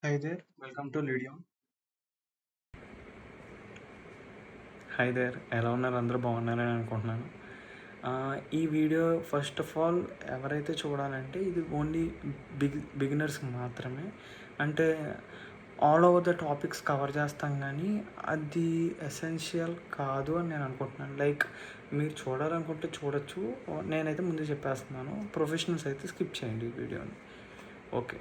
Hi there, welcome to Lydium. Hi there, ఎలా ఉన్నారు? అందరూ బాగున్నారని అనుకుంటున్నాను. ఈ వీడియో ఫస్ట్ ఆఫ్ ఆల్ ఎవరైతే చూడాలంటే ఇది ఓన్లీ బిగినర్స్కి మాత్రమే. అంటే all over the topics cover చేస్తాం, కానీ అది ఎసెన్షియల్ కాదు అని నేను అనుకుంటున్నాను. లైక్ మీరు చూడాలనుకుంటే చూడొచ్చు, నేనైతే ముందే చెప్పేస్తున్నాను. ప్రొఫెషనల్స్ అయితే స్కిప్ చేయండి ఈ వీడియోని. Okay,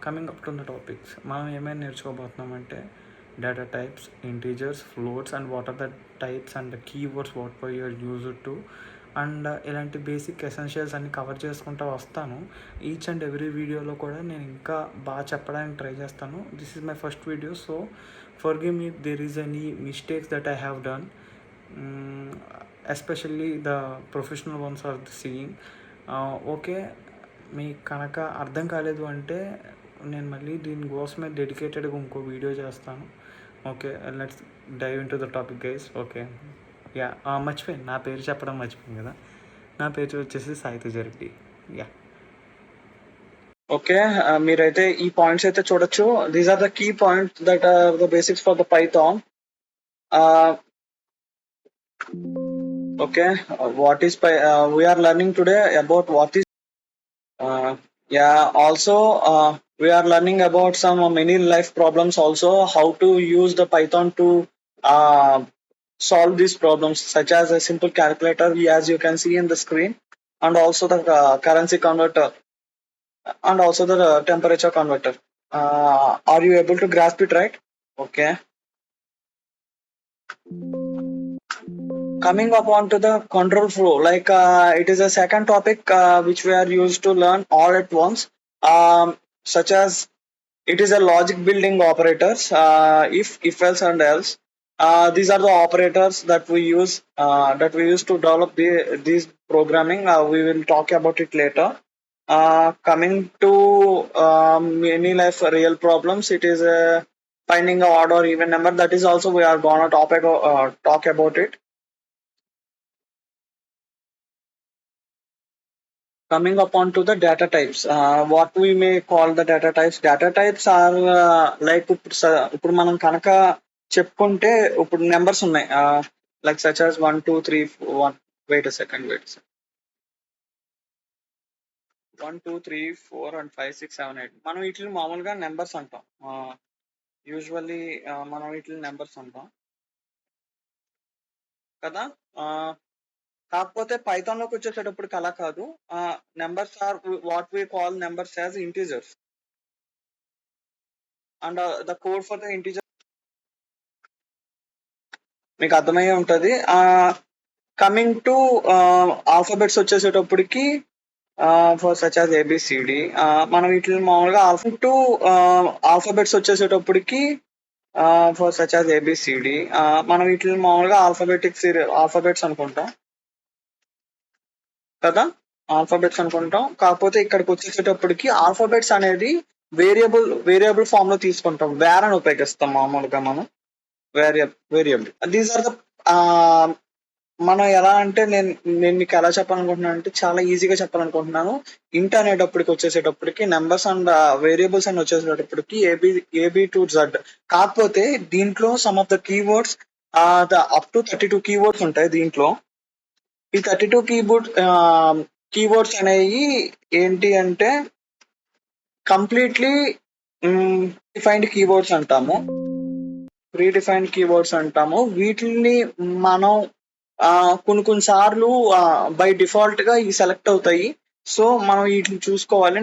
coming up to the topics. మనం ఏమైనా నేర్చుకోబోతున్నామంటే data types, integers, floats, and what are the types and the keywords what were you used to, and ఇలాంటి బేసిక్ ఎసెన్షియల్స్ అన్ని కవర్ చేసుకుంటూ వస్తాను. ఈచ్ అండ్ ఎవ్రీ వీడియోలో కూడా నేను ఇంకా బాగా చెప్పడానికి ట్రై చేస్తాను. This is my first video, so forgive me there is any mistakes that I have done, especially the professional ones are the seeing. Okay, మీకు కనుక అర్థం కాలేదు అంటే నేను మళ్ళీ దీనికోసమే డెడికేటెడ్గా ఇంకో వీడియో చేస్తాను. Okay, let's dive in to the topic guys. Okay, yeah, మర్చిపోయాను, నా పేరు చెప్పడం మర్చిపోయాను కదా. నా పేరు వచ్చేసి సాయి తేజ రెడ్డి. యా, ఓకే, మీరైతే ఈ పాయింట్స్ అయితే చూడొచ్చు. These are the key points that are the basics for the Python. Okay, what is we are learning today about what is yeah, also we are learning about some many life problems also, how to use the Python to uh, solve these problems, such as a simple calculator as you can see in the screen, and also the currency converter, and also the temperature converter. Are you able to grasp it, right? Okay. Coming upon to the control flow, like it is a second topic which we are used to learn all at once, such as it is a logic building operators, if else and else. These are the operators that we use to develop these programming. We will talk about it later. Coming to many life real problems, it is finding a odd or even number. That is also we are gonna talk about it. Coming upon to the data types, what we may call the data types are like ఇప్పుడు మనం కనుక చెప్పుకుంటే ఇప్పుడు numbers ఉన్నాయి, like such as 1 2 3 4 1. Wait 1 2 3 4 and 5 6 7 8. మనం వీటిని మామూలుగా numbers అంటాం. యూజువల్లీ మనం వీటిని నెంబర్స్ అంటాం కదా. కాకపోతే పైథాన్ లోకి వచ్చేసేటప్పటికి అలా కాదు. Numbers are what we call numbers as integers, and the code for the integer మీకు అర్థమయ్యే ఉంటది. కమింగ్ టు ఆల్ఫాబెట్స్ వచ్చేసేటప్పటికి ఫర్ సచ్ యాజ్ ఏబిసిడి, మనం వీటిని మామూలుగా ఆల్ఫాబెట్స్ వచ్చేసేటప్పటికి ఫర్ సచ్ యాజ్ ఏబిసిడి, మనం వీటిని మామూలుగా ఆల్ఫాబెట్స్ అనుకుంటాం కదా. ఆల్ఫాబెట్స్ అనుకుంటాం, కాకపోతే ఇక్కడికి వచ్చేసేటప్పటికి ఆల్ఫాబెట్స్ అనేది వేరియబుల్ ఫామ్ లో తీసుకుంటాం. వేర్ అని ఉపయోగిస్తాం మామూలుగా మనం. వేరియబుల్ దీస్ ఆర్ ద మనం ఎలా అంటే నేను మీకు ఎలా చెప్పాలనుకుంటున్నాను అంటే చాలా ఈజీగా చెప్పాలనుకుంటున్నాను. ఇంట్ అనేటప్పటికి వచ్చేసేటప్పటికి నెంబర్స్ అండ్ వేరియబుల్స్ అని వచ్చేసేటప్పటికి ఏబి టు జెడ్. కాకపోతే దీంట్లో some of the keywords, up to 32 keywords ఉంటాయి దీంట్లో. ఈ 32 కీవర్డ్స్ అనేవి ఏంటి అంటే కంప్లీట్లీ డిఫైన్డ్ కీవర్డ్స్ అంటాము. ప్రీడిఫైన్డ్ కీవర్డ్స్ అంటాము. వీటిని మనం కొన్ని సార్లు బై డిఫాల్ట్ గా ఇవి సెలెక్ట్ అవుతాయి. సో మనం వీటిని చూసుకోవాలి.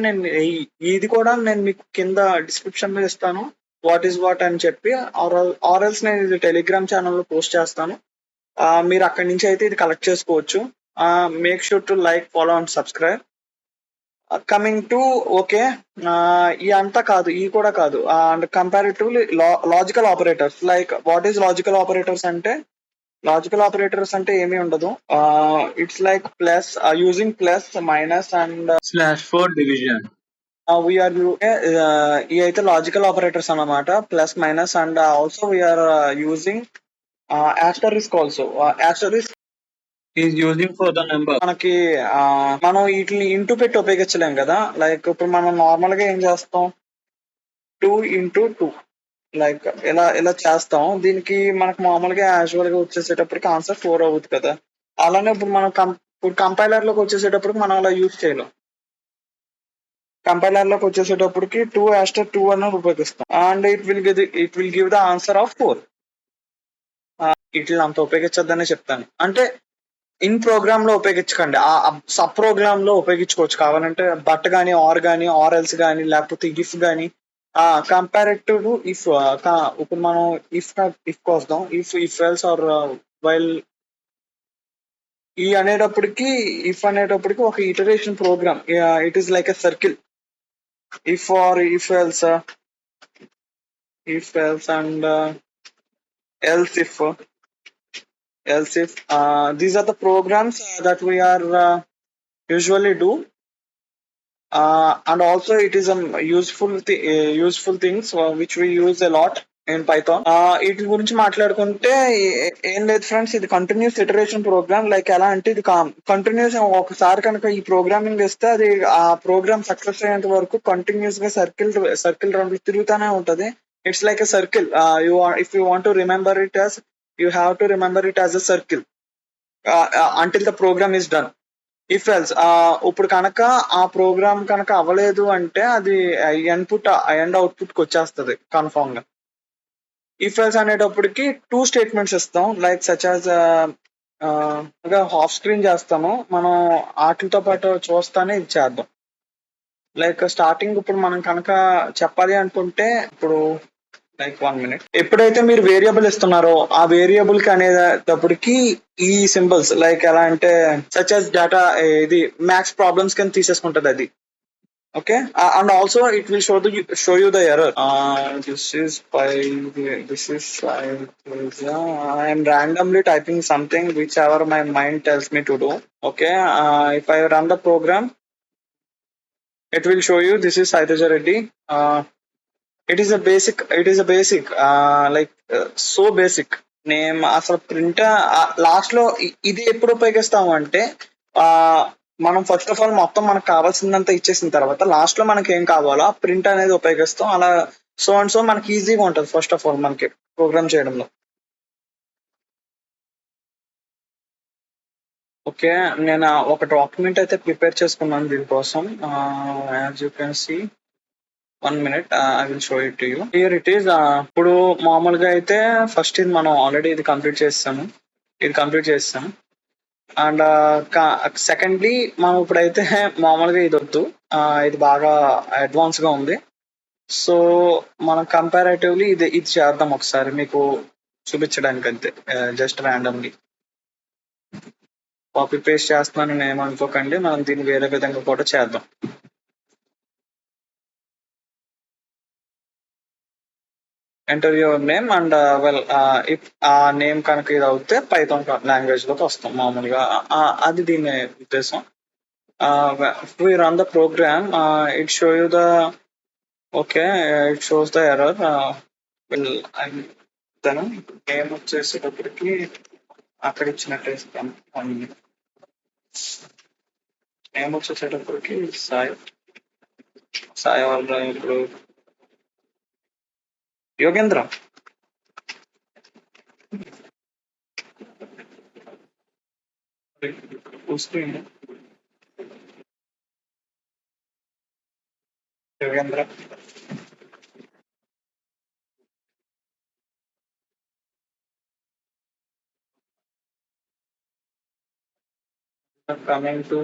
ఇది కూడా నేను మీకు కింద డిస్క్రిప్షన్ లో ఇస్తాను, వాట్ ఈస్ వాట్ అని చెప్పి. ఆర్ఎల్స్ నేను ఇది టెలిగ్రామ్ ఛానల్లో పోస్ట్ చేస్తాను. మీరు అక్కడి నుంచి అయితే ఇది కలెక్ట్ చేసుకోవచ్చు. Make sure to like, follow and subscribe. Coming to okay, ఈ అంతా కాదు, ఈ కూడా కాదు. And comparatively logical operators, like what is logical operators అంటే, లాజికల్ ఆపరేటర్స్ అంటే ఏమీ ఉండదు. It's like plus, using plus, minus and slash for division. We're ఇవి అయితే లాజికల్ ఆపరేటర్స్ అన్నమాట. Plus, minus and also we're using asterisk also. Asterisk is using for the number. మనకి మనం వీటిని ఇంటూ పెట్టి ఉపయోగించలేం కదా. లైక్ ఇప్పుడు మనం నార్మల్ గా ఏం చేస్తాం, 2 into 2 లైక్ ఇలా చేస్తాం. దీనికి మనకు మామూలుగా యాజువల్ గా వచ్చేసేటప్పటికి ఆన్సర్ 4 అవుతుంది కదా. అలానే ఇప్పుడు మనం ఇప్పుడు కంపైలర్ లోకి వచ్చేసేటప్పటికి మనం అలా యూజ్ చేయలేం. కంపైలర్ లోకి వచ్చేసేటప్పటికి 2 అని ఉపయోగిస్తాం and it will give the answer of 4. ఇట్లా అంత ఉపయోగించొద్దనే చెప్తాను. అంటే ఇన్ ప్రోగ్రామ్ లో ఉపయోగించకండి, ఆ సబ్ ప్రోగ్రామ్ లో ఉపయోగించుకోవచ్చు కావాలంటే. బట్ గానీ ఆర్ ఎల్స్ గానీ లేకపోతే ఇఫ్ గానీ కంపారిటివ్ ఇఫ్. ఇప్పుడు మనం ఇఫ్ వస్తాం. ఇఫ్ ఎల్స్ ఆర్ వైల్ అనేటప్పటికి ఒక iteration program. It is like a circle. If or if else and else if these are the programs that we are usually do. And also it is a useful things which we use a lot in Python. వీటి గురించి మాట్లాడుకుంటే ఏం లేదు friends, ఇది continuous iteration programme. Like ఎలా అంటే ఇది continuous. ఒకసారి కనుక ఈ ప్రోగ్రామింగ్ వేస్తే అది ఆ ప్రోగ్రామ్ సక్సెస్ అయ్యేంత వరకు కంటిన్యూస్ గా సర్కిల్ రౌండ్ తిరుగుతూనే ఉంటది. It's like a circle. If you want to remember it as you have to remember it as a circle until the program is done. If else ఇప్పుడు కనుక ఆ programme కనుక అవ్వలేదు అంటే అది ఎండ్ అవుట్పుట్ కి వచ్చేస్తుంది కన్ఫామ్ గా. ఇఫ్ ఎల్స్ అనేటప్పటికి 2 స్టేట్మెంట్స్ ఇస్తాం. Like such as half screen చేస్తాము మనం. వాటితో పాటు చూస్తానే ఇది చేద్దాం. లైక్ స్టార్టింగ్ ఇప్పుడు మనం కనుక చెప్పాలి అనుకుంటే ఇప్పుడు లైక్ 1 minute. ఎప్పుడైతే మీరు వేరియబుల్ ఇస్తున్నారో ఆ వేరియబుల్ కి అనేటప్పటికి ఈ సింబల్స్ లైక్ ఎలా అంటే సచ్ as డేటా ఇది మ్యాథ్స్ ప్రాబ్లమ్స్ కింద తీసేసుకుంటది అది. Okay. And also it will show you the error. I'm randomly typing something whichever my mind tells me to do. Okay. If I run the program, it will show you this is Saiteja Reddy. It is a basic like so basic name. అసలు print last లో ఇది ఎప్పుడు ఉపయోగిస్తాము అంటే ఆ మనం first of all మొత్తం మనకు కావాల్సిందంతా ఇచ్చేసిన తర్వాత లాస్ట్ లో మనకి ఏం కావాలో ఆ ప్రింట్ అనేది ఉపయోగిస్తాం. అలా సో మనకి ఈజీగా ఉంటుంది ఫస్ట్ ఆఫ్ ఆల్ మనకి ప్రోగ్రామ్ చేయడంలో. ఓకే. నేను ఒక డాక్యుమెంట్ అయితే ప్రిపేర్ చేసుకున్నాను దీనికోసం. As you can see 1 minute, I will show it to you. Here it is. ఇప్పుడు మామూలుగా అయితే ఫస్ట్ ఇది మనం ఆల్రెడీ ఇది కంప్లీట్ చేస్తాం. అండ్ సెకండ్లీ మనం ఇప్పుడైతే మామూలుగా ఇది వద్దు. ఇది బాగా అడ్వాన్స్ గా ఉంది. సో మనం కంపారేటివ్లీ ఇది చేద్దాం ఒకసారి మీకు చూపించడానికి అంతే. జస్ట్ ర్యాండమ్లీ కాపీ పేస్ట్ చేస్తున్నాను ఏమనుకోకండి, మనం దీన్ని వేరే విధంగా కూడా చేద్దాం. Enter your name and if ఆ నేమ్ కనుక ఇది అవుతే పైథాన్ లాంగ్వేజ్ లోకి వస్తాం మామూలుగా. అది దీని ఉద్దేశం. We run the program, it show you the okay, it shows the error. తను నేమ్ వచ్చేసేటప్పటికి అక్కడ ఇచ్చినట్టు ఇస్తాను. నేమ్ వచ్చేసేటప్పటికి సాయి వాళ్ళ ఇప్పుడు Yogendra. Yogendra coming to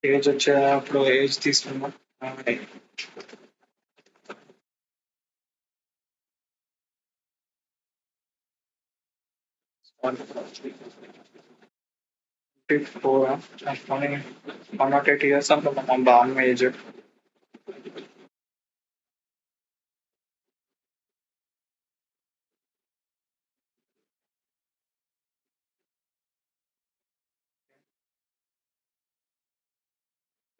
age వచ్చేటప్పుడు ఏజ్ తీసుకున్నాం. వన్ నాట్ 8 years అనుకుంటాం మా బామ్మ ఏజ్.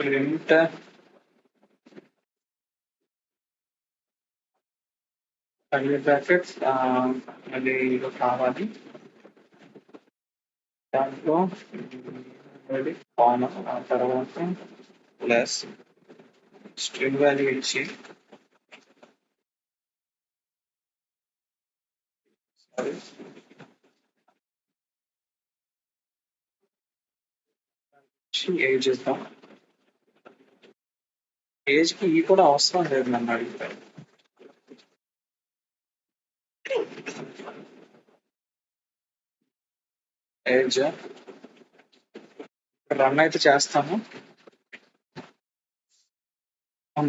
ప్రింట్ బ్రాకెట్స్ అది కావాలి. దాంట్లో కామన్ ఆ తర్వాత ప్లస్ స్ట్రింగ్ వాల్యూ ఇచ్చి ఏజ్ ఇద్దాం. ఏజ్ కి ఈ కూడా అవసరం లేదు నన్ను అడిగితే. ఏజ్ రన్ అయితే చేస్తాను.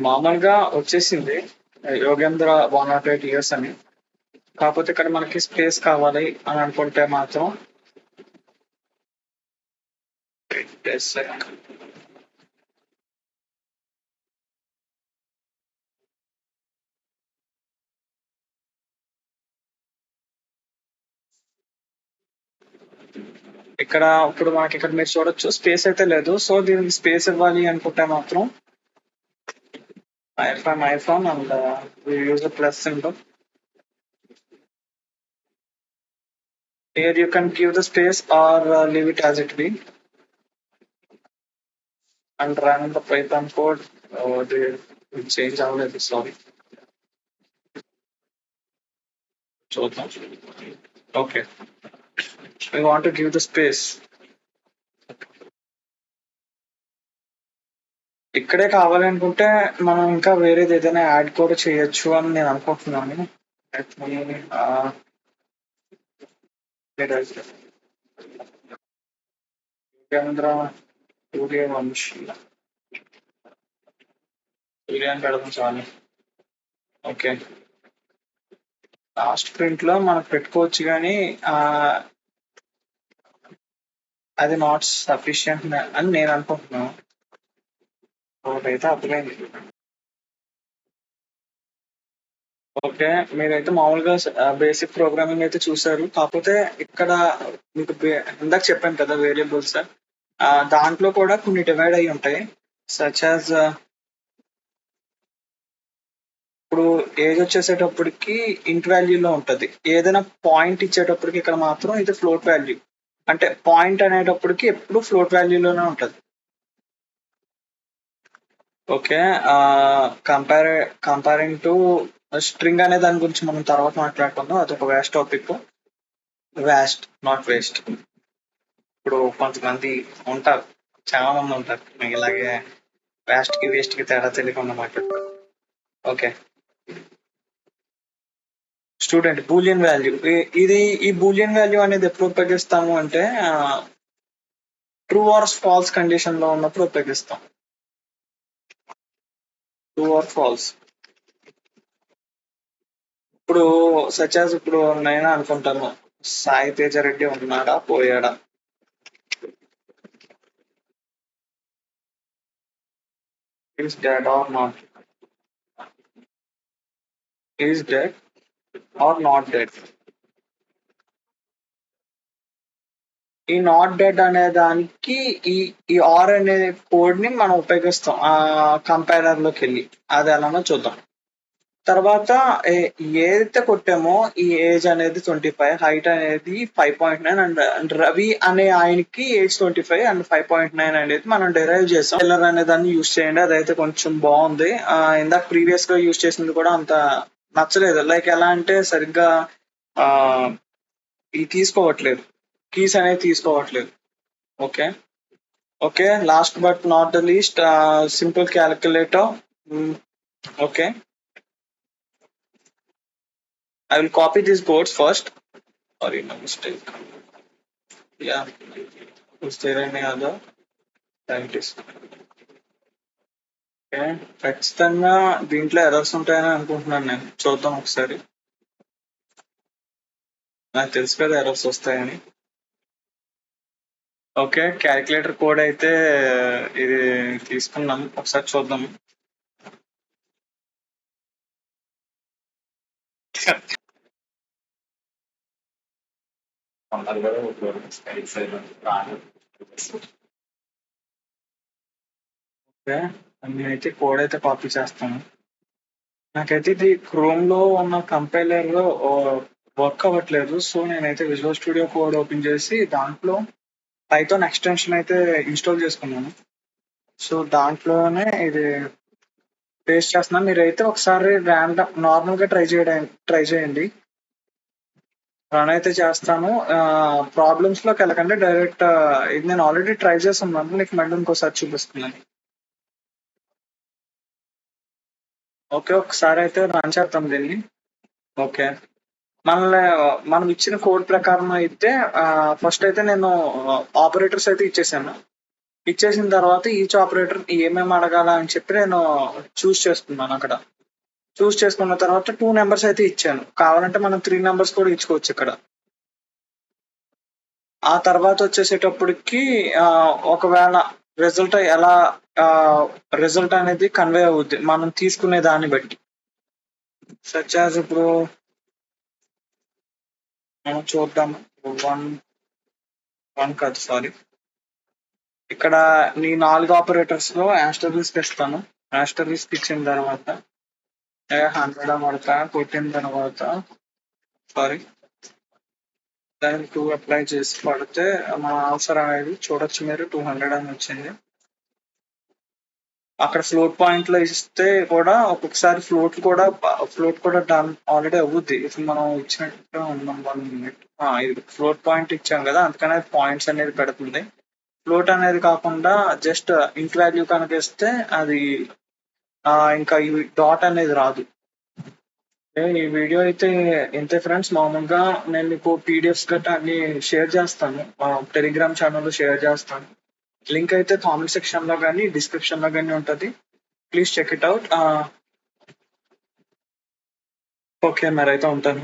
మామూలుగా వచ్చేసింది యోగేంద్ర 108 ఇయర్స్ అని. కాకపోతే ఇక్కడ మనకి స్పేస్ కావాలి అని అనుకుంటే మాత్రం ఇక్కడ ఇప్పుడు మనకి ఇక్కడ మీరు చూడొచ్చు స్పేస్ అయితే లేదు. సో దీనికి స్పేస్ ఇవ్వాలి అనుకుంటే మాత్రం iPhone and use plus symbol. Here you can give the space or leave it as it be and run the Python code. The change అవ్వలేదు, సారీ. చూద్దాం. Okay, we want to give the space. ఇక్కడే కావాలి అనుకుంటే మనం ఇంకా వేరేది ఏదైనా add కూడా చేయొచ్చు అని నేను అనుకుంటున్నాను. యోగేంద్ర సూర్యవంశీ సూర్యాన్ని పెడదాం చాలు. ఓకే, లాస్ట్ ప్రింట్ లో మనకు పెట్టుకోవచ్చు కానీ అది నాట్ సఫిషియంట్ అని నేను అనుకుంటున్నాను. ఒకటైతే అర్థమైంది. ఓకే, మీరైతే మామూలుగా బేసిక్ ప్రోగ్రామింగ్ అయితే చూసారు. కాకపోతే ఇక్కడ మీకు ఇందాక చెప్పాను కదా వేరియబుల్స్, దాంట్లో కూడా కొన్ని డివైడ్ అయి ఉంటాయి. సచ్ యాజ్ ఇప్పుడు ఏజ్ వచ్చేసేటప్పటికి ఇంట్ వాల్యూలో ఉంటది. ఏదైనా పాయింట్ ఇచ్చేటప్పటికి ఇక్కడ మాత్రం ఇది ఫ్లోట్ వాల్యూ. అంటే పాయింట్ అనేటప్పటికి ఎప్పుడు ఫ్లోట్ వాల్యూలోనే ఉంటది. ఓకే, కంపేరింగ్ టు స్ట్రింగ్ అనే దాని గురించి మనం తర్వాత మాట్లాడుకుందాం. అదొక waste topic. Waste not waste. ఇప్పుడు కొంతమంది ఉంటారు, చాలా మంది ఉంటారు ఇలాగే వేస్ట్ కి వేస్ట్ కి తేడా తెలియకుండా మాట్లాడతారు. Okay, student Boolean value. ఈ బూలియన్ వాల్యూ అనేది ఎప్పుడు ఉపయోగిస్తాము అంటే ట్రూ ఆర్ ఫాల్స్ కండిషన్ లో ఉన్నప్పుడు ఉపయోగిస్తాం. True or false. ఇప్పుడు సచాజ్ ఇప్పుడు నేను అనుకుంటాను సాయి తేజ రెడ్డి ఉన్నాడా పోయాడా. Is dead or not. Is dead or not dead. ఈ నాట్ డెడ్ అనే దానికి ఈ ఆర్ అనే కోడ్ ని మనం ఉపయోగిస్తాం కంపైలర్ లోకి వెళ్ళి. అది ఎలానో చూద్దాం. తర్వాత ఏదైతే కొట్టామో ఈ ఏజ్ అనేది 25, హైట్ అనేది 5.9 అండ్ రవి అనే ఆయనకి ఏజ్ 25 అండ్ 5.9 అనేది మనం డెరైవ్ చేసాం. టైలర్ అనే దాన్ని యూజ్ చేయండి, అదైతే కొంచెం బాగుంది. ఇందాక ప్రీవియస్ గా యూజ్ చేసింది కూడా అంత నచ్చలేదు. లైక్ ఎలా అంటే సరిగ్గా ఇది తీసుకోవట్లేదు, కీస్ అనేది తీసుకోవట్లేదు. Okay okay, last but not the least simple calculator. Okay, I will copy these boards first. Sorry, no mistake. Yeah. Is there any other? Scientist. Okay, ఖచ్చితంగా దీంట్లో ఎర్రర్స్ ఉంటాయని అనుకుంటున్నాను నేను. చూద్దాం ఒకసారి. నాకు తెలుసు కదా ఎర్రర్స్ వస్తాయని. ఓకే, క్యాలిక్యులేటర్ కోడ్ అయితే ఇది తీసుకున్నాం, ఒకసారి చూద్దాం. ఓకే, నేనైతే కోడ్ అయితే కాపీ చేస్తాను. నాకైతే ఇది క్రోమ్ లో ఉన్న కంపైలర్ లో వర్క్ అవ్వట్లేదు. సో నేనైతే విజువల్ స్టూడియో కోడ్ ఓపెన్ చేసి దాంట్లో పైథాన్ ఎక్స్టెన్షన్ అయితే ఇన్స్టాల్ చేసుకున్నాను. సో దాంట్లోనే ఇది పేస్ట్ చేస్తున్నాను. మీరైతే ఒకసారి ర్యాండమ్ నార్మల్ గా ట్రై చేయండి. రన్ అయితే చేస్తాను. ప్రాబ్లమ్స్ లోకి వెళ్ళకండి, డైరెక్ట్ ఇది నేను ఆల్రెడీ ట్రై చేసి ఉన్నాను, నీకు మళ్ళీ ఇంకోసారి చూపిస్తున్నాను. ఓకే, ఒకసారి అయితే రన్ చేద్దాం దీన్ని. ఓకే, మనల్ని మనం ఇచ్చిన కోడ్ ప్రకారం అయితే ఫస్ట్ అయితే నేను ఆపరేటర్స్ అయితే ఇచ్చేసాను. ఇచ్చేసిన తర్వాత ఈచ్ ఆపరేటర్ ఏమేమి అడగాల అని చెప్పి నేను చూస్ చేసుకున్నాను. అక్కడ చూస్ చేసుకున్న తర్వాత 2 నెంబర్స్ అయితే ఇచ్చాను. కావాలంటే మనం 3 నెంబర్స్ కూడా ఇచ్చుకోవచ్చు ఇక్కడ. ఆ తర్వాత వచ్చేసేటప్పటికి ఒకవేళ రిజల్ట్ ఎలా రిజల్ట్ అనేది కన్వే అవుద్ది మనం తీసుకునే దాన్ని బట్టి. సచ్ యాజ్ ఇప్పుడు మనం చూద్దాం. వన్ వన్ కాదు, సారీ. ఇక్కడ నీ 4 ఆపరేటర్స్ లో ఆస్టరిస్క్ ఇస్తాను. ఆస్టరిస్క్ ఇచ్చిన తర్వాత 100 పడతా కొట్టిన తర్వాత, సారీ, దానికి 2 అప్లై చేసి పడితే మన ఆన్సర్ అనేది చూడొచ్చు మీరు, 200 అని వచ్చింది. అక్కడ ఫ్లోట్ పాయింట్ లో ఇస్తే కూడా ఒక్కొక్కసారి ఫ్లోట్ కూడా డన్ ఆల్రెడీ అవుద్ది. ఇప్పుడు మనం ఇచ్చినట్టుగా ఉన్నాం 1 మినిట్. ఇది ఫ్లోట్ పాయింట్ ఇచ్చాం కదా, అందుకనే పాయింట్స్ అనేది పెడుతుంది. ఫ్లోట్ అనేది కాకుండా జస్ట్ ఇంట్ వాల్యూ కనుక ఇస్తే అది ఇంకా ఈ డాట్ అనేది రాదు. ఈ వీడియో అయితే ఇంతే ఫ్రెండ్స్. మామూలుగా నేను మీకు పీడిఎఫ్స్ గట్రా అన్ని షేర్ చేస్తాను, టెలిగ్రామ్ ఛానల్లో షేర్ చేస్తాను. లింక్ అయితే కామెంట్ సెక్షన్ లో కానీ డిస్క్రిప్షన్ లో కానీ ఉంటుంది. Please check it out. Okay, మరి అయితే ఉంటాను.